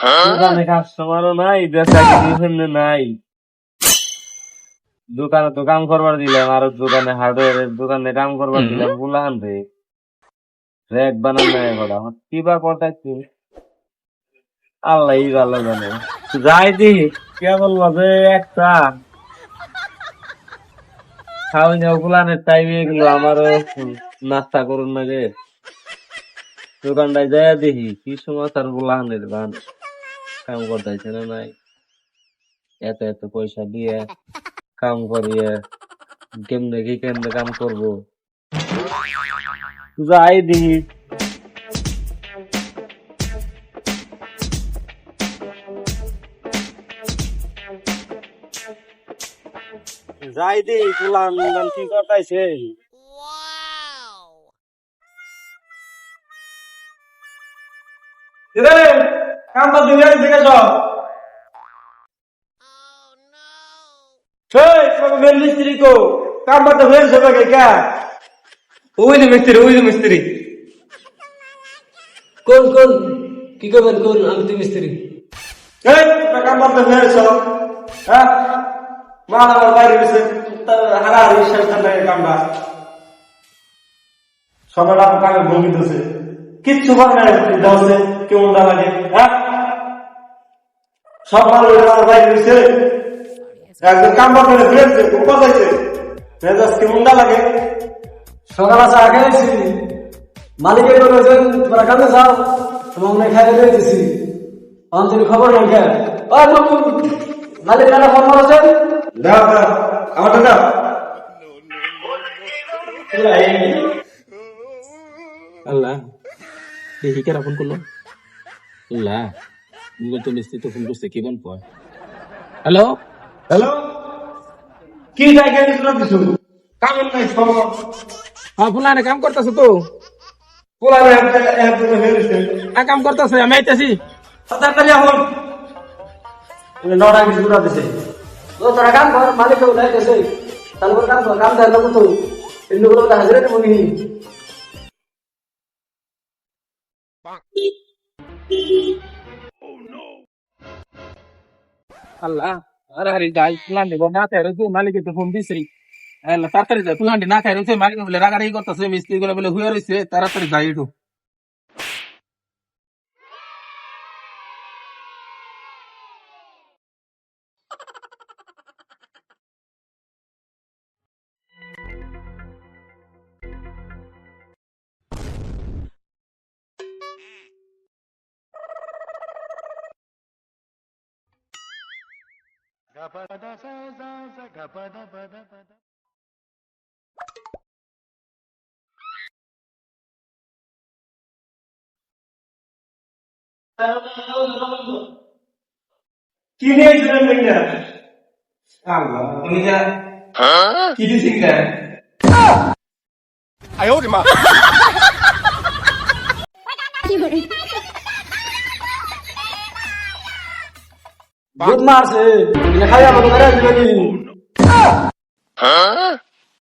দোকানে কাস্টমারও নাই, বেচা কিনে নাই। দোকানে তো কাম করবার দিলাম, আর দোকানে হার্ডওয়ারের দোকানে কাম করবার দিলাম, বুলান রে র্যাক বানান নাই করা কি বা করতেছি, আল্লাহ ভালো জানে। যাই দি কেবল ভাবে একটা খাওয়া যাও বুলানের টাইমে এগুলো আমারও নাস্তা করুন না রে। দোকানটায় যাই দেখি কি সময় তার বুলানের গান কাম করতেছে না নাই, এত এত পয়সা দিয়ে কাম করিয়ে কেমনে কাম করবো। যাই দেখি যাই দেখি বুলান কি করতেছে। কাম তো দিলে দিকে সব মেন মিস্ত্রি কো কাম তো হয়েছে নাকি কে? ওই যে মিস্ত্রি কোন কোন কি করবেন কোন? আমি তো মিস্ত্রি। কাম তো হয়েছে, হ্যাঁ মাল আমার বাইরে গেছে হারাহারি শেষ কামটা সবাই কামে ভোগিতেছে, কিচ্ছু করে হচ্ছে কেমন দা লাগে, হ্যাঁ সব মাল আমার বাইরে গেছে, একজন কাম করে ফিরেছে উপাদাইছে মেজাজ কেমন দা লাগে। সকাল আসা আগে আছি, মালিকের বলেছেন তোরা কামে যাও, তোমাকে খাইয়ে দিয়েছি। অন্তর খবর নেই কেন? মালিক নানা ফোন করেছেন, দাও দাও আমারটা দাও। আল্লাহ দেখি কেরা ফোন করলো। আল্লাহ তো মিস্ত্রি তো ফোন করছে, কি বন পয়। হ্যালো হ্যালো, কি জায়গায় কিছু কামের নাই খবর? হ্যাঁ ফুলানে কাম করতেছে তো, পোলারে কাম করতেছে, আমি আইতেছি। তাড়াতাড়ি এখন নটা কিছু দিছে। তোরা কাম কর, মালিক উঠাইতেছে, তারপর কাম কর, কাম দেয় তো এগুলো হাজিরা দেবো নি। আল্লাহ আরে আরে যাই ফুলান্ডি না খাই রয়েছে, মালিকে তো ফোন দিছি। তাড়াতাড়ি যাই, ফুলান্ডি না খাই রয়েছে, মালিক বলে রাগারাগি করতেছে, মিস্ত্রি গুলো বলে হুয়ে রয়েছে, তাড়াতাড়ি যাই একটু। কি নিয়েছিলেন ভাইয়া? আল্লাহ তুমি যা কি দিয়েছিলেন? দুধ মারছে খাইয়া বলো